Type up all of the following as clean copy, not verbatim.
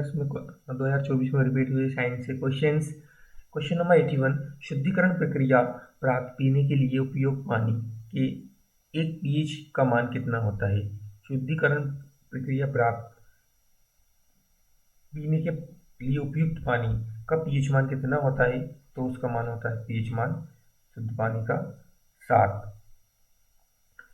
2024 में रिपीट हुए साइंस से क्वेश्चंस। क्वेश्चन नंबर 81, शुद्धिकरण प्रक्रिया प्राप्त पीने के लिए उपयोग पानी के एक पीएच का मान कितना होता है। शुद्धिकरण प्रक्रिया प्राप्त पीने के लिए उपयुक्त पानी का पीएच मान कितना होता है, तो उसका मान होता है पीएच मान शुद्ध पानी का 7।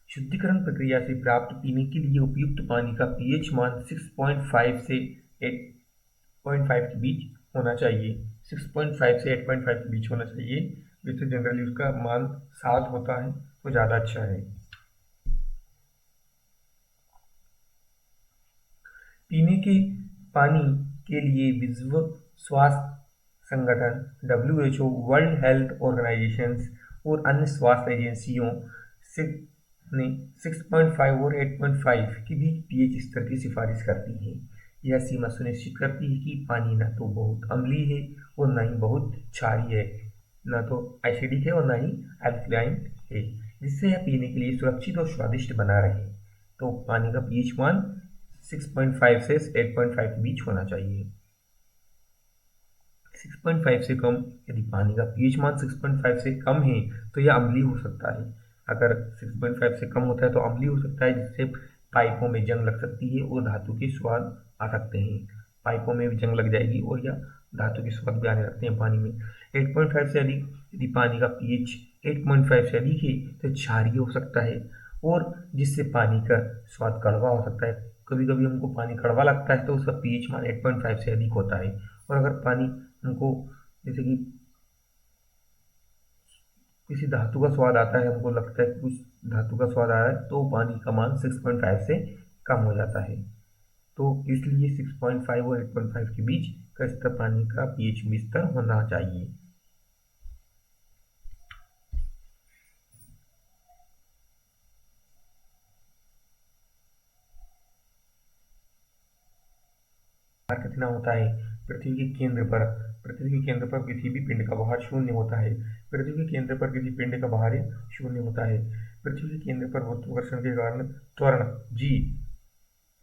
शुद्धिकरण प्रक्रिया से प्राप्त पीने के लिए उपयुक्त पानी का पीएच मान 6.5 से 8.5 के बीच होना चाहिए। 6.5 से 8.5 के बीच होना चाहिए। वैसे जनरली उसका मान 7 होता है तो ज़्यादा अच्छा है। पीने के पानी के लिए विश्व स्वास्थ्य संगठन WHO, वर्ल्ड हेल्थ ऑर्गेनाइजेशन और अन्य स्वास्थ्य एजेंसियों ने 6.5 और 8.5 के बीच पीएच स्तर की सिफारिश करती है। यह सीमा सुनिश्चित करती है कि पानी न तो बहुत अम्लीय है और न ही बहुत क्षारीय है, न तो एसिडिक है और न ही अल्कलाइन है, जिससे यह पीने के लिए सुरक्षित और स्वादिष्ट बना रहे। तो पानी का पीएच मान 6.5 से 8.5 के बीच होना चाहिए। 6.5 से कम, यदि पानी का पीएच मान 6.5 से कम है तो यह अम्लीय हो सकता है। अगर 6.5 से कम होता है तो अम्लीय हो सकता है, जिससे पाइपों में जंग लग सकती है और धातु के स्वाद आ सकते हैं। पाइपों में भी जंग लग जाएगी और या धातु के स्वाद भी आने लगते हैं पानी में। 8.5 से अधिक, यदि पानी का पीएच 8.5 से अधिक है तो क्षारीय हो सकता है और जिससे पानी का स्वाद कड़वा हो सकता है। कभी कभी हमको पानी कड़वा लगता है तो उसका पीएच मान 8.5 से अधिक होता है। और अगर पानी हमको जैसे कि किसी धातु का स्वाद आता है, हमको लगता है कि कुछ धातु का स्वाद आ रहा है, तो पानी का मान 6.5 से कम हो जाता है। तो इसलिए 6.5 और 8.5 के बीच का स्तर पानी का पीएच स्तर होना चाहिए। भार कितना होता है पृथ्वी के केंद्र पर। पृथ्वी के केंद्र पर किसी भी पिंड का भार शून्य होता है। पृथ्वी के केंद्र पर किसी पिंड का भार शून्य होता है। पृथ्वी के केंद्र पर गुरुत्वाकर्षण के कारण त्वरण g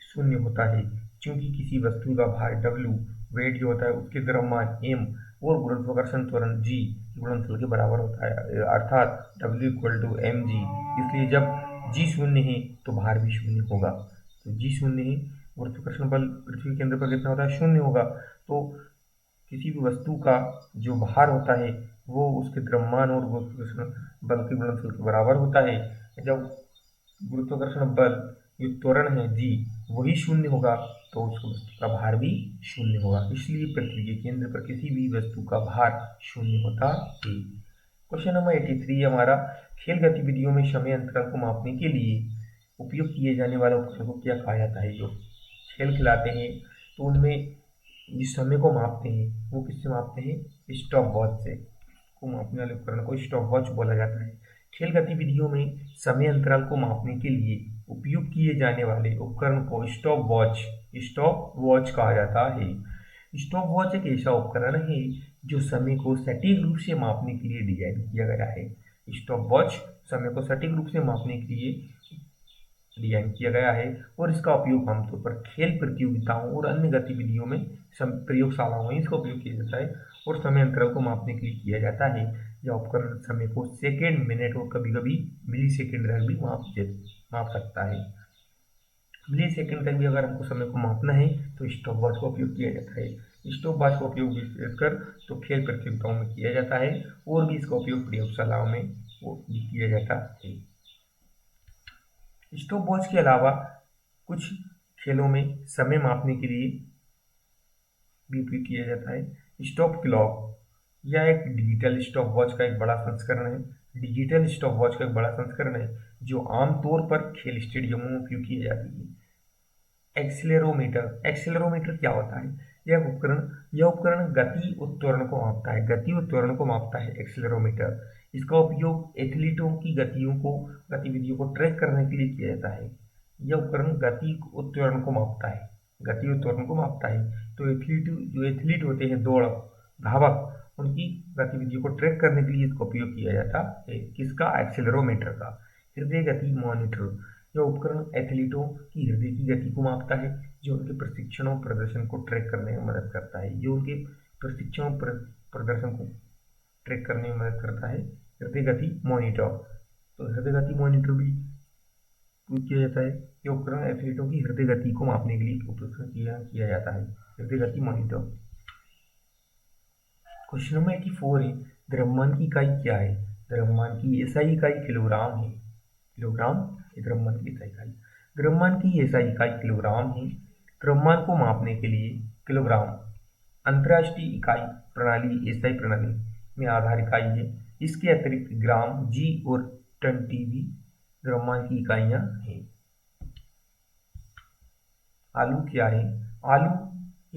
शून्य होता है, क्योंकि किसी वस्तु का भार w, वेट जो होता है, उसके द्रव्यमान m और गुरुत्वाकर्षण त्वरण g गुणनफल के बराबर होता है, अर्थात w = mg। इसलिए जब g शून्य है तो भार भी शून्य होगा। तो g शून्य है, गुरुत्वाकर्षण बल पृथ्वी के केंद्र पर कितना होता है, शून्य होगा। तो किसी भी वस्तु का जो भार होता है वो उसके द्रव्यमान और गुरुत्वाकर्षण बल के गुणनफल के बराबर होता है। जब गुरुत्वाकर्षण बल जो त्वरण है g वही शून्य होगा तो उस वस्तु का भार भी शून्य होगा। इसलिए पृथ्वी के केंद्र पर किसी भी वस्तु का भार शून्य होता है। क्वेश्चन नंबर 83 हमारा, खेल गतिविधियों में समय अंतराल को मापने के लिए उपयोग किए जाने वाले उपकरण को क्या कहा जाता है। जो खेल खिलाते हैं तो उनमें जिस समय को मापते हैं वो किससे मापते हैं, स्टॉप वॉच से। को मापने वाले उपकरण को स्टॉप वॉच बोला जाता है। खेल गतिविधियों में समय अंतराल को मापने के लिए उपयोग किए जाने वाले उपकरण को स्टॉप वॉच कहा जाता है। स्टॉप वॉच एक ऐसा उपकरण है जो समय को सटीक रूप से मापने के लिए डिजाइन किया गया है। स्टॉप वॉच समय को सटीक रूप से मापने के लिए डिजाइन किया गया है और इसका उपयोग आमतौर पर खेल प्रतियोगिताओं और अन्य गतिविधियों में प्रयोगशालाओं में इसका उपयोग किया जाता है और समय अंतराल को मापने के लिए किया जाता है। यह उपकरण समय को सेकेंड, मिनट और कभी कभी मिली सेकेंड तक भी माप सकता है। मिली सेकेंड तक भी अगर हमको समय को मापना है तो स्टॉप वॉच का उपयोग किया जाता है। स्टॉप वॉच का उपयोग विशेषकर तो खेल प्रतियोगिताओं में किया जाता है और भी इसका उपयोग प्रयोगशालाओं में किया जाता है। स्टॉप वॉच के अलावा कुछ खेलों में समय मापने के लिए भी उपयोग किया जाता है। स्टॉप क्लॉक, यह एक डिजिटल स्टॉप वॉच का एक बड़ा संस्करण है। डिजिटल स्टॉप वॉच का एक बड़ा संस्करण है जो आमतौर पर खेल स्टेडियमों में उपयोग की जाती है। एक्सेलेरोमीटर क्या होता है, यह उपकरण गति और त्वरण को मापता है। एक्सेलेरोमीटर, इसका उपयोग एथलीटों की गतिविधियों को ट्रैक करने के लिए किया जाता है। यह उपकरण गति और त्वरण को मापता है। तो एथलीट होते हैं, धावक, उनकी गतिविधियों को ट्रैक करने के लिए इसका उपयोग किया जाता है। किसका, एक्सेलेरोमीटर का। हृदय गति मॉनिटर, यह उपकरण एथलीटों की हृदय की गति को मापता है। जो उनके प्रशिक्षण और प्रदर्शन को ट्रैक करने में मदद करता है। जो उनके प्रशिक्षण और प्रदर्शन को ट्रैक करने में मदद करता है हृदय गति मॉनिटर। तो हृदय गति मॉनिटर भी किया जाता है। ये उपकरण एथलीटों की हृदय गति को मापने के लिए उपयोग किया जाता है, हृदय गति मॉनिटर। क्वेश्चन नंबर 84 है, द्रव्यमान की इकाई क्या है? द्रव्यमान की एसआई इकाई किलोग्राम है। किलोग्राम द्रव्यमान की एसआई इकाई। द्रव्यमान की एसआई इकाई किलोग्राम है। द्रव्यमान को मापने के लिए किलोग्राम अंतर्राष्ट्रीय इकाई प्रणाली एसआई प्रणाली में आधार इकाई है। इसके अतिरिक्त ग्राम, जी और टन टी भी द्रव्यमान की इकाइयां हैं। आलू क्या है? आलू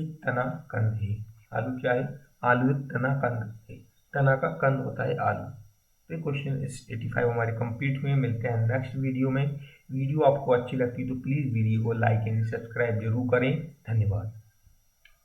एक तना कंद है। आलू क्या है? आलू एक तना कंद है। तना का कंद होता है आलू। तो क्वेश्चन 85 हमारे कंप्लीट हुए। मिलते हैं नेक्स्ट वीडियो में। वीडियो आपको अच्छी लगती है तो प्लीज़ वीडियो को लाइक एंड सब्सक्राइब जरूर करें। धन्यवाद।